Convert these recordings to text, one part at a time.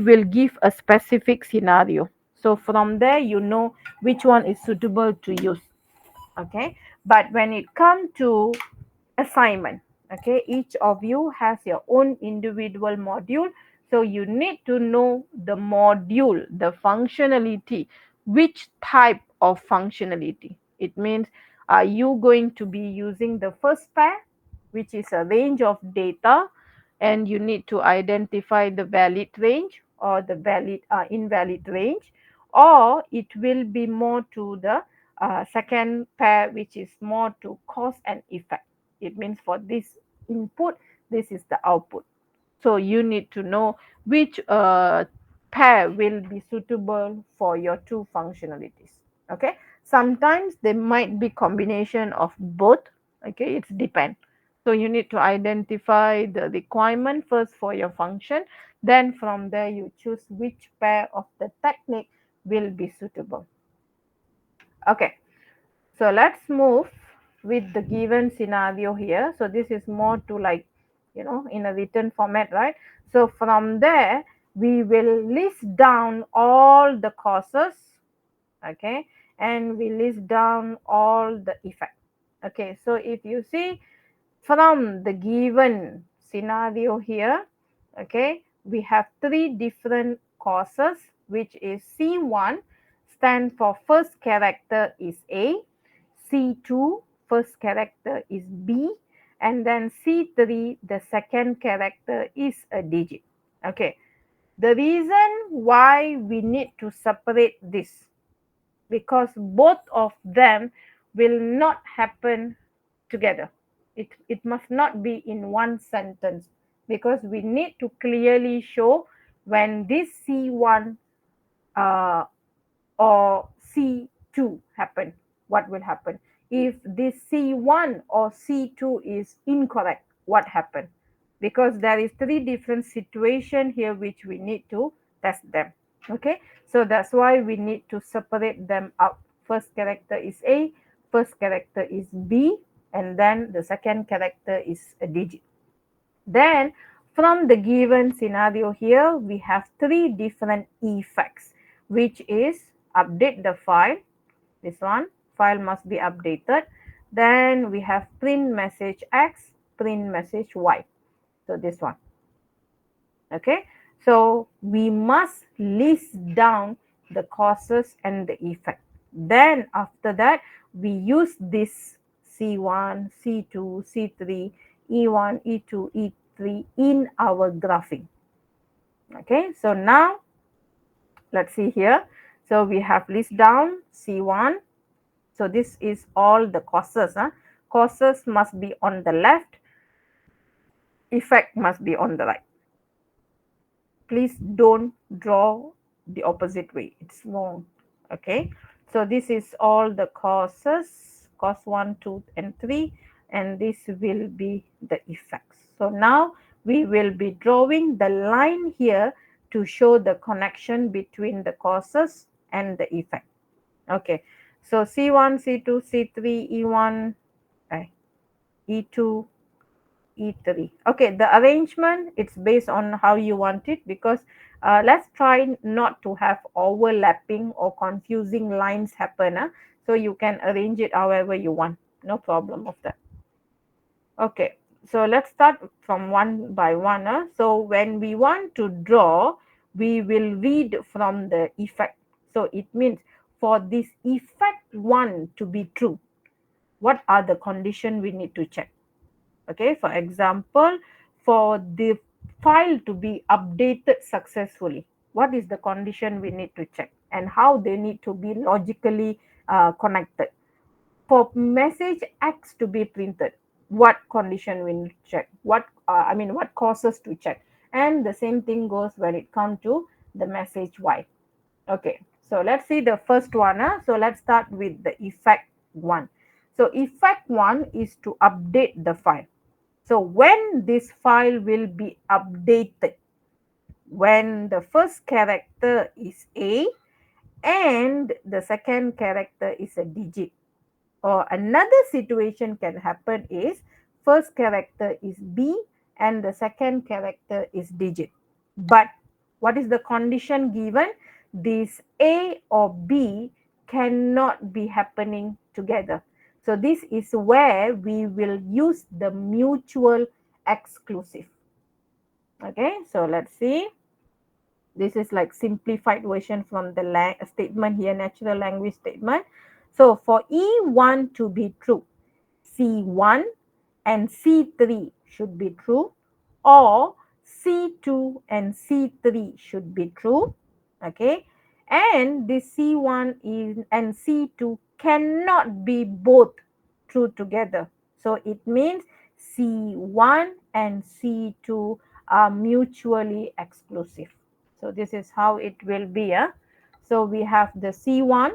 will give a specific scenario. So from there, you know which one is suitable to use. Okay, but when it comes to assignment, okay, each of you has your own individual module, so you need to know the module, the functionality, which type of functionality. It means, are you going to be using the first pair, which is a range of data, and you need to identify the valid range or the valid invalid range, or it will be more to the second pair, which is more to cause and effect. It means for this input, this is the output. So you need to know which pair will be suitable for your two functionalities. Okay. Sometimes there might be combination of both. Okay. It's depend. So you need to identify the requirement first for your function. Then from there you choose which pair of the technique will be suitable. Okay. So let's move with the given scenario here. So this is more to like, in a written format, right? So from there, we will list down all the causes, okay? And we list down all the effects. Okay, so if you see from the given scenario here, okay, we have three different causes, which is C1 stand for first character is A, C2 first character is B, and then C3 the second character is a digit. Okay, the reason why we need to separate this, because both of them will not happen together. It must not be in one sentence, because we need to clearly show when this C1 uh, or C2 happen, what will happen. If this C1 or C2 is incorrect, what happen? Because there is three different situation here which we need to test them. Okay, so that's why we need to separate them out. First character is A, first character is B, and then the second character is a digit. Then from the given scenario here, we have three different effects, which is update the file. This one, file must be updated. Then we have print message X, print message Y. So this one. Okay. So we must list down the causes and the effect. Then after that, we use this C1, C2, C3, E1, E2, E3 in our graphing. Okay, so now let's see here. So we have list down C1. So this is all the causes. Causes must be on the left, effect must be on the right. Please don't draw the opposite way, it's wrong. Okay, so this is all the causes, cause 1, 2 and 3, and this will be the effects. So now we will be drawing the line here to show the connection between the causes and the effect. Okay, so C1, C2, C3, E1, E2, E3. Okay, the arrangement, it's based on how you want it, because let's try not to have overlapping or confusing lines happen. So you can arrange it however you want. No problem of that. Okay, so let's start from one by one. So when we want to draw, we will read from the effect. So it means for this effect 1 to be true, what are the conditions we need to check? Okay, for example, for the file to be updated successfully, what is the condition we need to check, and how they need to be logically connected? For message X to be printed, what condition we need to check? What causes to check? And the same thing goes when it comes to the message Y. Okay, so let's see the first one. So let's start with the effect 1. So effect 1 is to update the file. So when this file will be updated, when the first character is A and the second character is a digit. Or another situation can happen is first character is B and the second character is digit. But What is the condition given? This A or B cannot be happening together. So this is where we will use the mutual exclusive. Okay, so let's see. This is like simplified version from the statement here, natural language statement. So for E1 to be true, C1 and C3 should be true, or C2 and C3 should be true. Okay, and this C1 is and C2 cannot be both true together. So it means C1 and C2 are mutually exclusive. So this is how it will be. So we have the C1,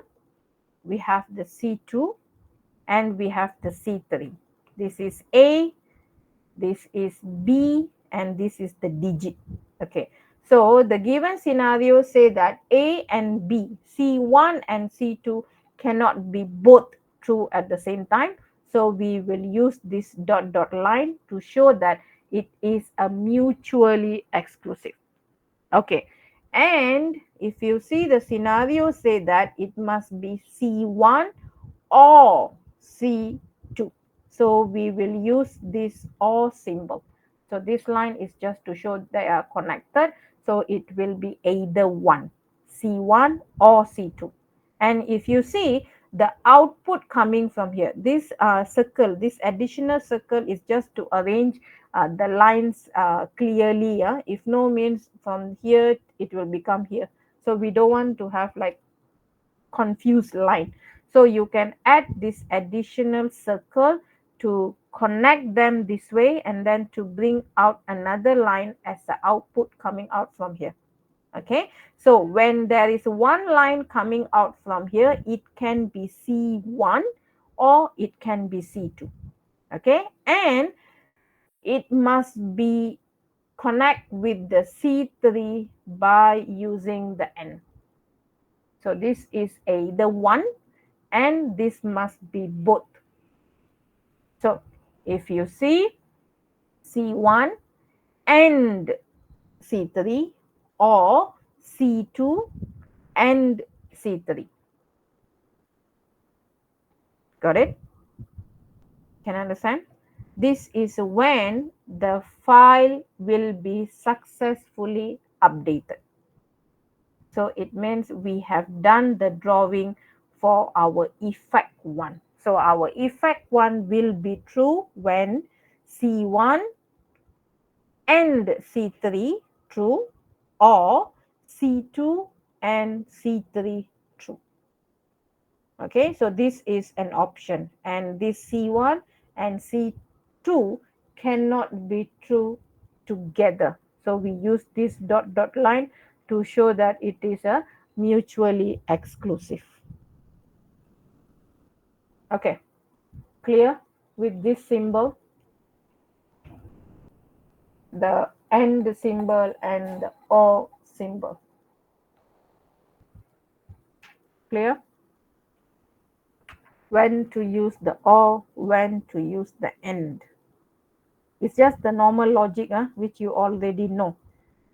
we have the C2, and we have the C3. This is A, this is B, and this is the digit. Okay, so the given scenario say that A and B, C1 and C2 cannot be both true at the same time. So we will use this dot dot line to show that it is a mutually exclusive. Okay, and if you see the scenario say that it must be C1 or C2. So we will use this or symbol. So this line is just to show they are connected. So it will be either one, C1 or C2. And if you see the output coming from here, this circle, this additional circle is just to arrange the lines clearly. If no means from here, it will become here. So we don't want to have like confused line. So you can add this additional circle to connect them this way and then to bring out another line as the output coming out from here. Okay, so when there is one line coming out from here, it can be C1 or it can be C2. Okay, and it must be connect with the C3 by using the N. So this is either one and this must be both. So if you see C1 and C3 or C2 and C3. Got it? Can you understand? This is when the file will be successfully updated. So it means we have done the drawing for our effect 1. So our effect 1 will be true when C1 and C3 true or C2 and C3 true. Okay, so this is an option and this C1 and C2 cannot be true together. So we use this dot dot line to show that it is a mutually exclusive. Okay, clear with this symbol, the AND symbol and the OR symbol. Clear? When to use the OR, when to use the AND. It's just the normal logic, which you already know.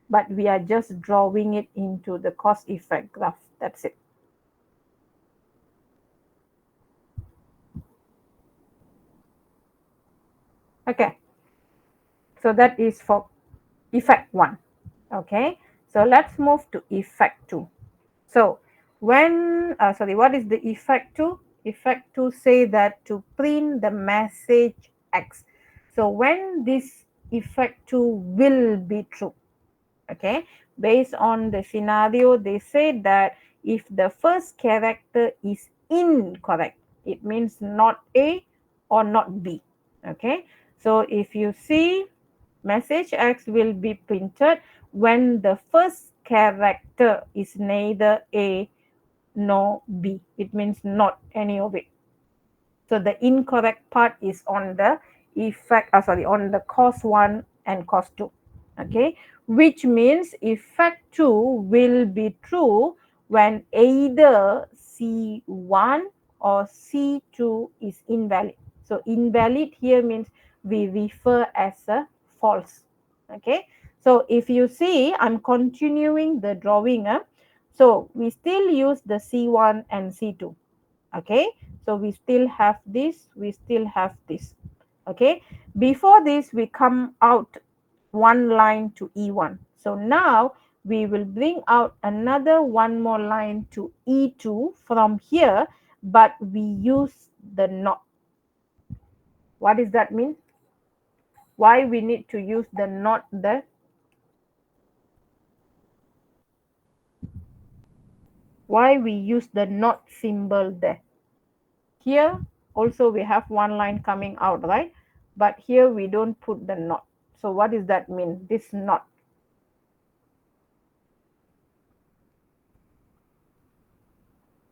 But we are just drawing it into the cause effect graph. That's it. Okay. So that is for effect 1. Okay. So let's move to effect 2. So when, what is the effect 2? Effect 2 say that to print the message X. So when this effect 2 will be true. Okay, based on the scenario, they say that if the first character is incorrect, it means not A or not B. Okay, so if you see message X will be printed when the first character is neither A nor B. It means not any of it. So the incorrect part is on the on the cause 1 and cause 2. Okay, which means effect 2 will be true when either C1 or C2 is invalid. So invalid here means we refer as a false. Okay, So if you see, I'm continuing the drawing. So we still use the C1 and C2. Okay, so we still have this, we still have this. Okay, before this we come out one line to E1. So now we will bring out another one more line to E2 from here, but we use the not. What does that mean? Why we need to use the not there? Why we use the not symbol there? Here also we have one line coming out, right? But here we don't put the not. So what does that mean? This not.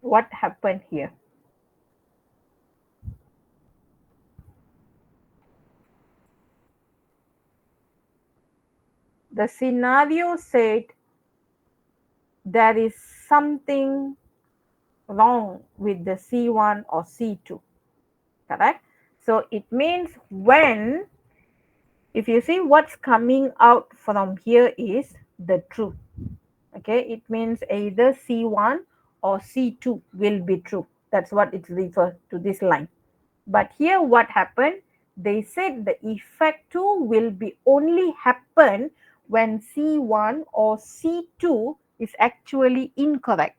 What happened here? The scenario said there is something wrong with the C1 or C2, correct? So it means when, if you see what's coming out from here is the true. Okay, it means either C1 or C2 will be true. That's what it refers to this line. But here what happened? They said the effect 2 will be only happen when C1 or C2 is actually incorrect.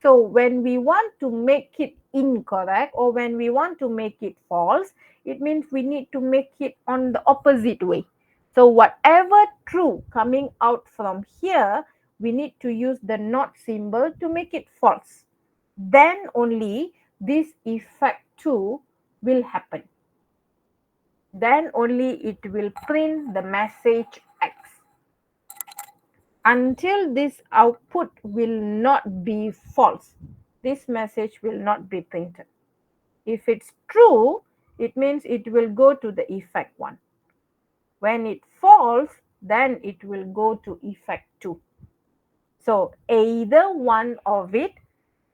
So when we want to make it incorrect or when we want to make it false, it means we need to make it on the opposite way. So whatever true coming out from here, we need to use the not symbol to make it false. Then only this effect 2 will happen. Then only it will print the message X. Until this output will not be false, this message will not be printed. If it's true, it means it will go to the effect 1. When it false, then it will go to effect 2. So either one of it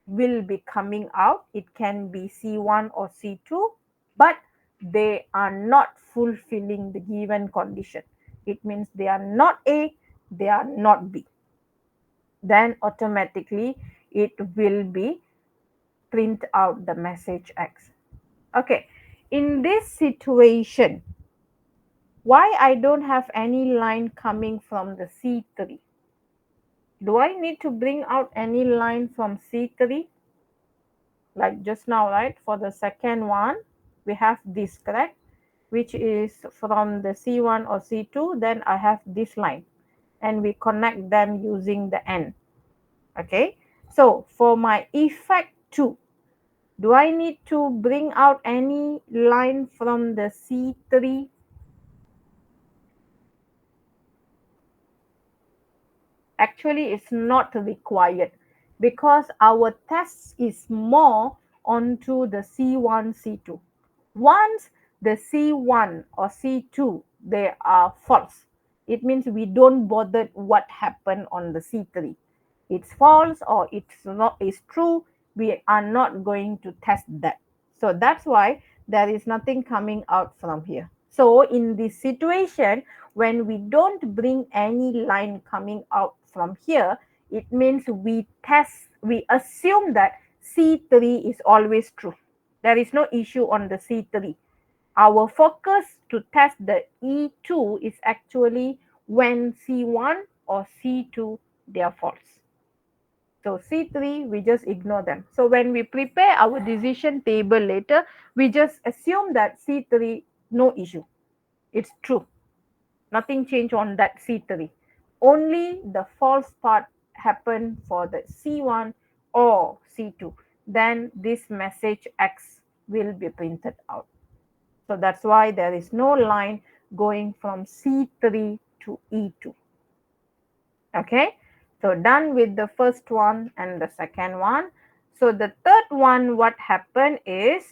will be coming out. It can be C1 or C2, but they are not fulfilling the given condition. It means they are not A, they are not B. Then automatically it will be print out the message X. Okay, in this situation, why I don't have any line coming from the C3? Do I need to bring out any line from C3? Like just now, right? For the second one, we have this, correct? Which is from the C1 or C2, then I have this line. And we connect them using the N. Okay, so for my effect 2, do I need to bring out any line from the C3? Actually, it's not required because our test is more onto the C1, C2. Once the C1 or C2, they are false, it means we don't bother what happened on the C3. It's false or it's not, it's true, we are not going to test that. So that's why there is nothing coming out from here. So in this situation, when we don't bring any line coming out from here, it means we assume that C3 is always true. There is no issue on the C3. Our focus to test the E2 is actually when C1 or C2 they are false. So C3, we just ignore them. So when we prepare our decision table later, we just assume that C3, no issue. It's true. Nothing changed on that C3. Only the false part happened for the C1 or C2. Then this message X will be printed out. So that's why there is no line going from C3 to E2. Okay, so done with the first one and the second one. So the third one, what happened is,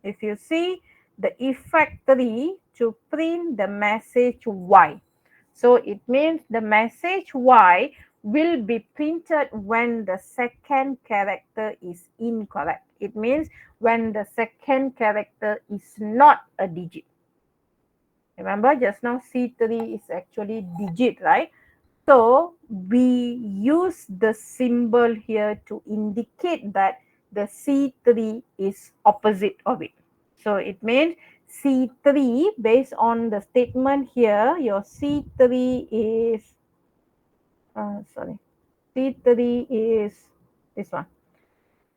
if you see the effect 3 to print the message Y. So it means the message Y will be printed when the second character is incorrect. It means when the second character is not a digit. Remember just now C3 is actually digit, right? So we use the symbol here to indicate that the C3 is opposite of it. So it means C3, based on the statement here, your C3 is, C3 is this one.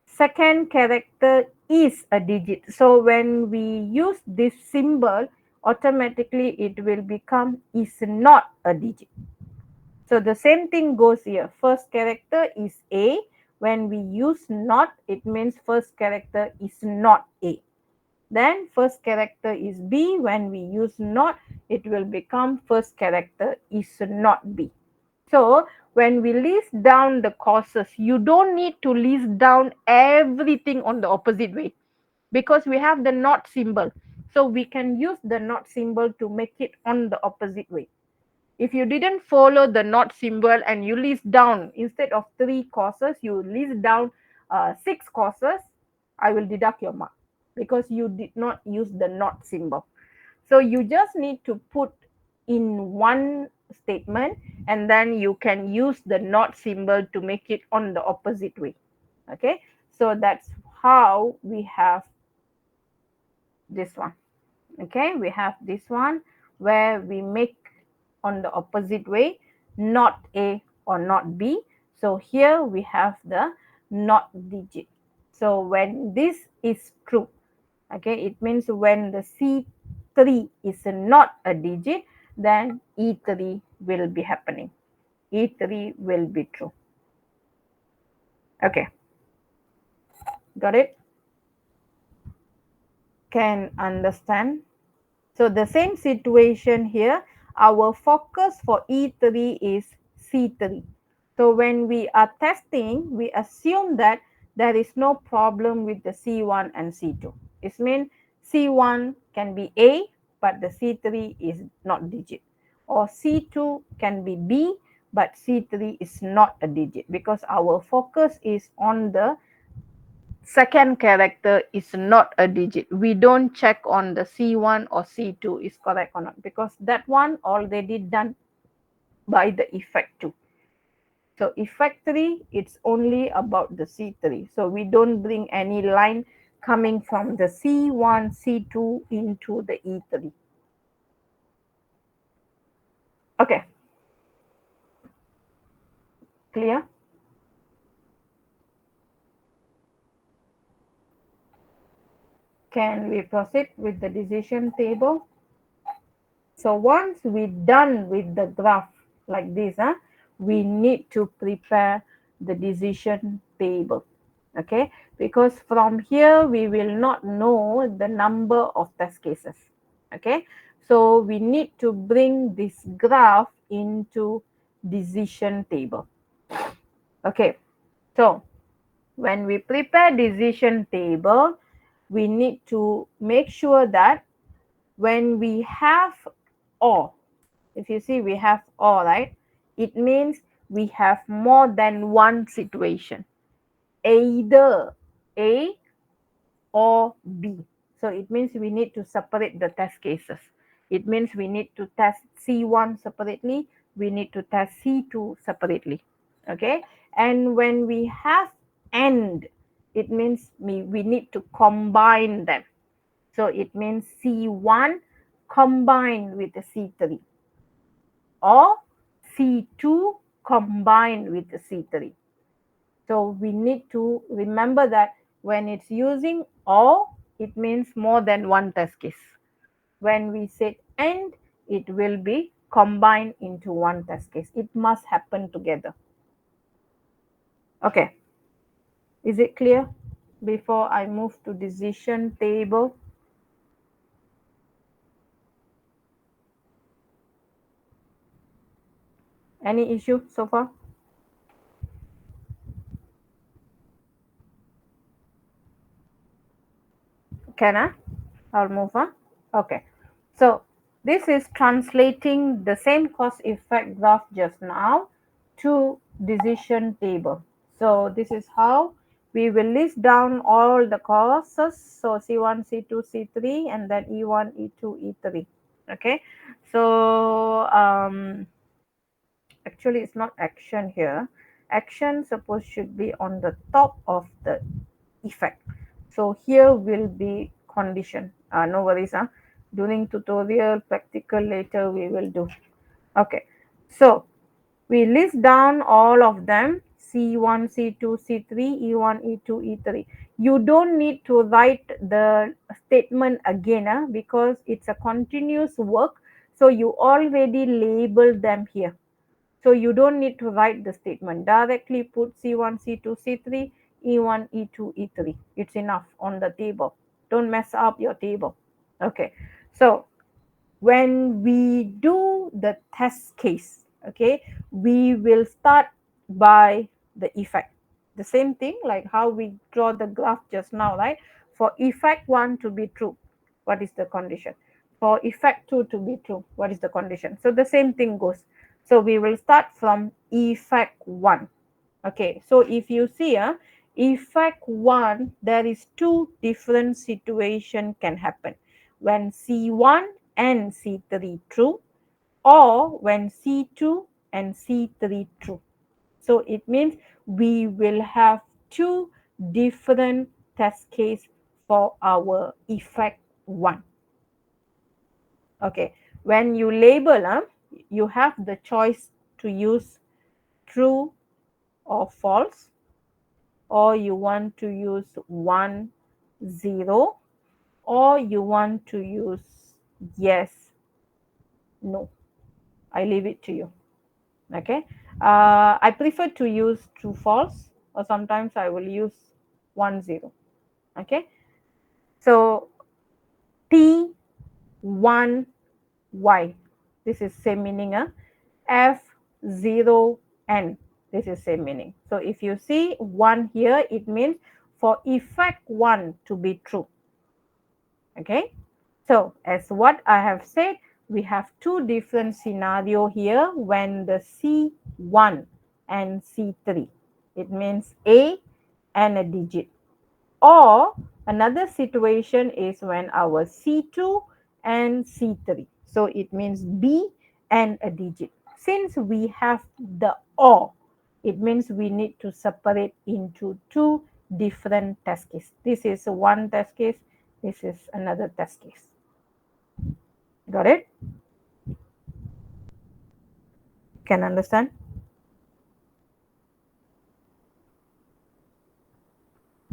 Second character is a digit. So when we use this symbol, automatically it will become is not a digit. So the same thing goes here. First character is A. When we use not, it means first character is not A. Then first character is B. When we use not, it will become first character is not B. So when we list down the causes, you don't need to list down everything on the opposite way because we have the not symbol. So we can use the not symbol to make it on the opposite way. If you didn't follow the not symbol and you list down, instead of 3 causes, you list down 6 causes, I will deduct your mark because you did not use the not symbol. So you just need to put in one statement and then you can use the not symbol to make it on the opposite way. Okay, so that's how we have this one. Okay, we have this one where we make on the opposite way, not A or not B. So here we have the not digit. So when this is true, okay, it means when the C3 is not a digit, then E3 will be happening. E3 will be true. Okay, got it? Can understand? So the same situation here, our focus for E3 is C3. So when we are testing, we assume that there is no problem with the C1 and C2. It means C1 can be A, but the C3 is not digit. Or C2 can be B, but C3 is not a digit because our focus is on the second character is not a digit. We don't check on the C1 or C2 is correct or not because that one already done by the effect 2. So effect 3, it's only about the C3. So we don't bring any line coming from the C1, C2 into the E3. Okay, clear? Can we proceed with the decision table? So once we're done with the graph like this, we need to prepare the decision table. Okay, because from here we will not know the number of test cases. Okay, so we need to bring this graph into decision table. Okay, so when we prepare decision table, we need to make sure that when we have or, if you see we have or, right, it means we have more than one situation, either A or B. So it means we need to separate the test cases. It means we need to test C1 separately, we need to test C2 separately. Okay, and when we have and, it means we need to combine them. So it means C1 combined with the C3 or C2 combined with the C3. So we need to remember that when it's using or, it means more than one test case. When we say and, it will be combined into one test case. It must happen together. Okay, is it clear? Before I move to decision table, any issue so far? Can I? I'll move on. Okay. So this is translating the same cause effect graph just now to decision table. So this is how we will list down all the causes. So C1, C2, C3, and then E1, E2, E3. Okay, so actually it's not action here. Action suppose should be on the top of the effect. So here will be condition. No worries, during tutorial practical later we will do. Okay, so we list down all of them: C1, C2, C3, E1, E2, E3. You don't need to write the statement again, because it's a continuous work. So you already labeled them here. So you don't need to write the statement. Directly put C1, C2, C3, E1, E2, E3. It's enough on the table. Don't mess up your table. Okay. So when we do the test case, okay, we will start by the effect. The same thing like how we draw the graph just now, right? For effect 1 to be true, what is the condition? For effect 2 to be true, what is the condition? So the same thing goes. So we will start from effect 1. Okay, so if you see, effect 1, there is two different situation can happen: when C1 and C3 true, or when C2 and C3 true. So it means we will have two different test case for our effect 1. Okay, when you label, you have the choice to use true or false, or you want to use 1, 0, or you want to use yes, no. I leave it to you. Okay, I prefer to use true false, or sometimes I will use 1, 0. Okay, so T1 Y, this is same meaning. F0 N, this is same meaning. So if you see 1 here, it means for effect 1 to be true. Okay, so as what I have said, we have two different scenario here when the C1 and C3, it means A and a digit. Or another situation is when our C2 and C3, so it means B and a digit. Since we have the or, it means we need to separate into two different test case. This is one test case, this is another test case. Got it? Can understand?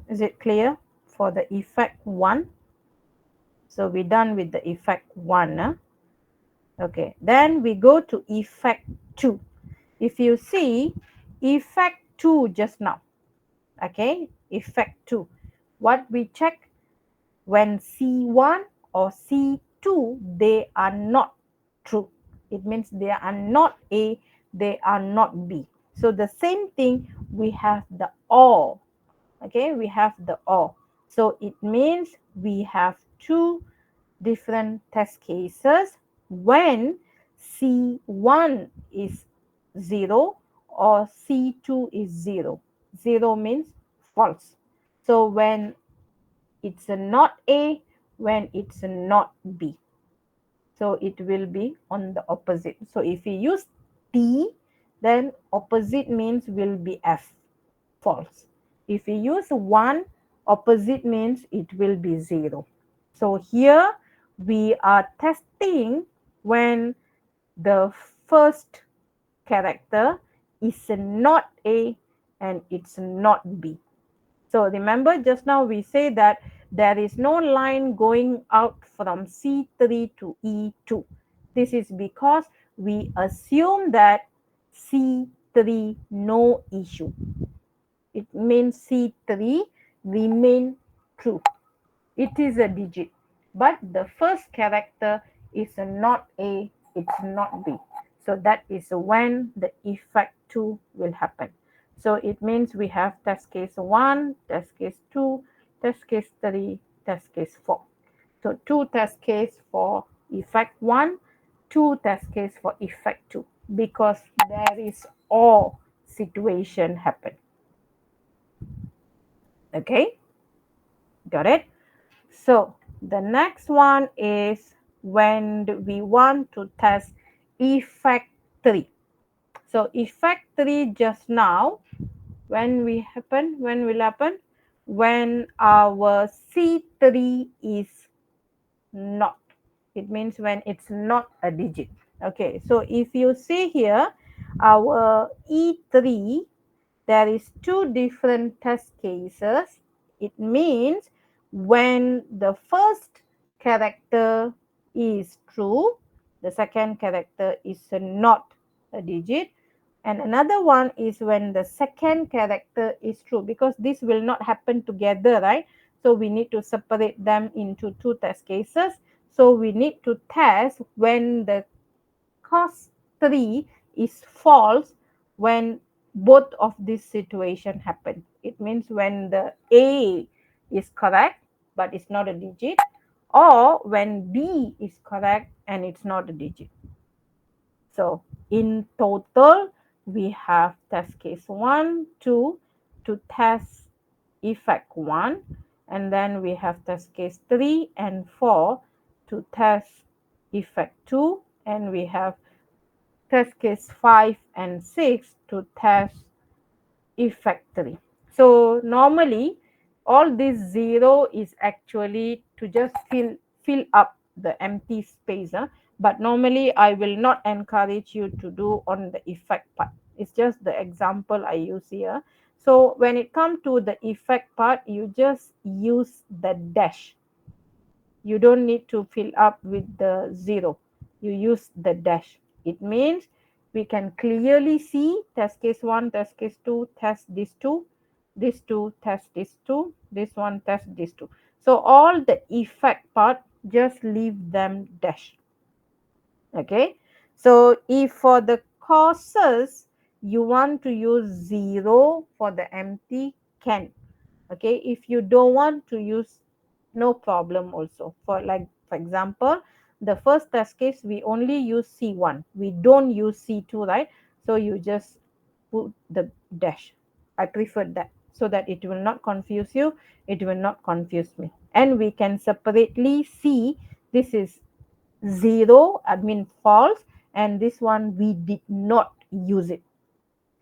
Is it clear for the effect 1? So we're done with the effect 1. Okay, then we go to effect 2. If you see effect 2 just now, okay, effect 2, what we check: when C1 or C2, they are not true. It means they are not A, they are not B. So the same thing, we have the or. Okay, we have the or. So it means we have two different test cases when C1 is 0 or C2 is 0. 0 means false. So when it's a not A, when it's a not B. So it will be on the opposite. So if we use T, then opposite means will be F, false. If we use 1, opposite means it will be 0. So here we are testing when the first character is not A and it's not B. So remember just now we say that there is no line going out from C3 to E2. This is because we assume that C3 no issue. It means C3 remain true. It is a digit, but the first character is not A, it's not B. So that is when the effect 2 will happen. So it means we have test case 1, test case 2, test case 3, test case 4. So 2 test case for effect 1, 2 test case for effect 2, because there is all situation happen. Okay, got it? So the next one is when we want to test effect 3. So effect 3 just now, when will happen? When our C3 is not. It means when it's not a digit. Okay, so if you see here, our E3, there is two different test cases. It means when the first character is true, the second character is not a digit, and another one is when the second character is true, because this will not happen together, right? So we need to separate them into two test cases. So we need to test when the cos 3 is false when both of this situation happen. It means when the A is correct but it's not a digit, or when B is correct and it's not a digit. So in total, we have test case 1, 2 to test effect 1, and then we have test case 3 and 4 to test effect 2, and we have test case 5 and 6 to test effect 3. So normally all this 0 is actually to just fill up the empty space. But normally I will not encourage you to do on the effect part. It's just the example I use here. So when it comes to the effect part, you just use the dash. You don't need to fill up with the 0. You use the dash. It means we can clearly see test case 1, test case 2, test this 2, test this 2, this one, test this 2. So all the effect part, just leave them dash. Okay, so if for the causes you want to use 0 for the empty, can. Okay, if you don't want to use, no problem also. For example, the first test case we only use C1, we don't use C2, right? So you just put the dash. I prefer that so that it will not confuse you, it will not confuse me, and we can separately see this is 0, I mean false, and this one we did not use it.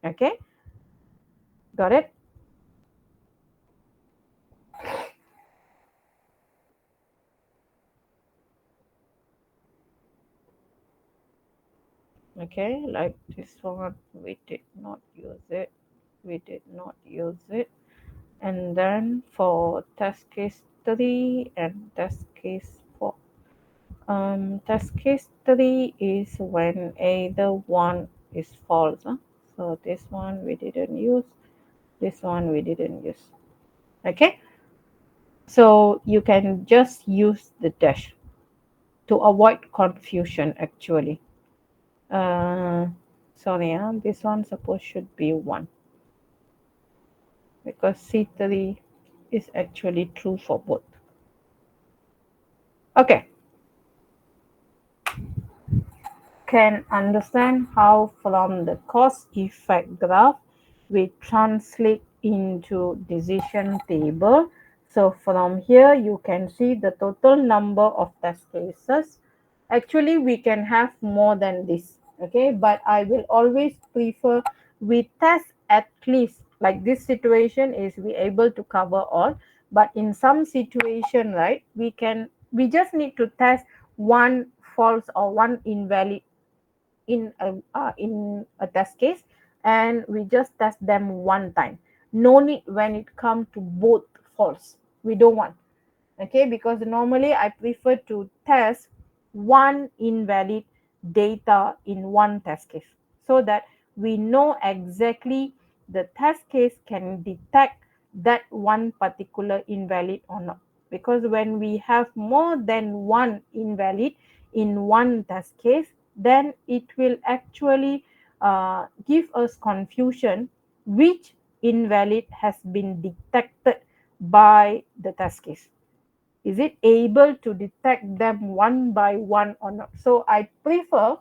Okay, got it? Okay, like this one we did not use it, we did not use it. And then for test case 3 and test case 4, test case 3 is when either one is false, so this one we didn't use, this one we didn't use. Okay, so you can just use the dash to avoid confusion actually. uh, Sorry, this one suppose should be 1, because C3 is actually true for both. Okay, can understand how from the cause effect graph we translate into decision table. So from here you can see the total number of test cases. Actually we can have more than this, okay, but I will always prefer we test at least, like this situation is we able to cover all, but in some situation, right, we just need to test one false or one invalid in a test case, and we just test them one time. No need when it comes to both false, we don't want. Okay, because normally I prefer to test one invalid data in one test case, so that we know exactly the test case can detect that one particular invalid or not. Because when we have more than one invalid in one test case, then it will actually give us confusion which invalid has been detected by the test case. Is it able to detect them one by one or not? So I prefer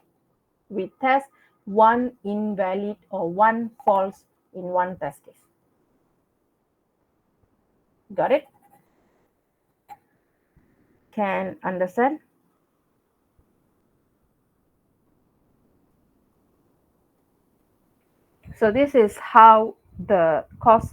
we test one invalid or one false in one test case. Got it? Can understand? So this is how the cost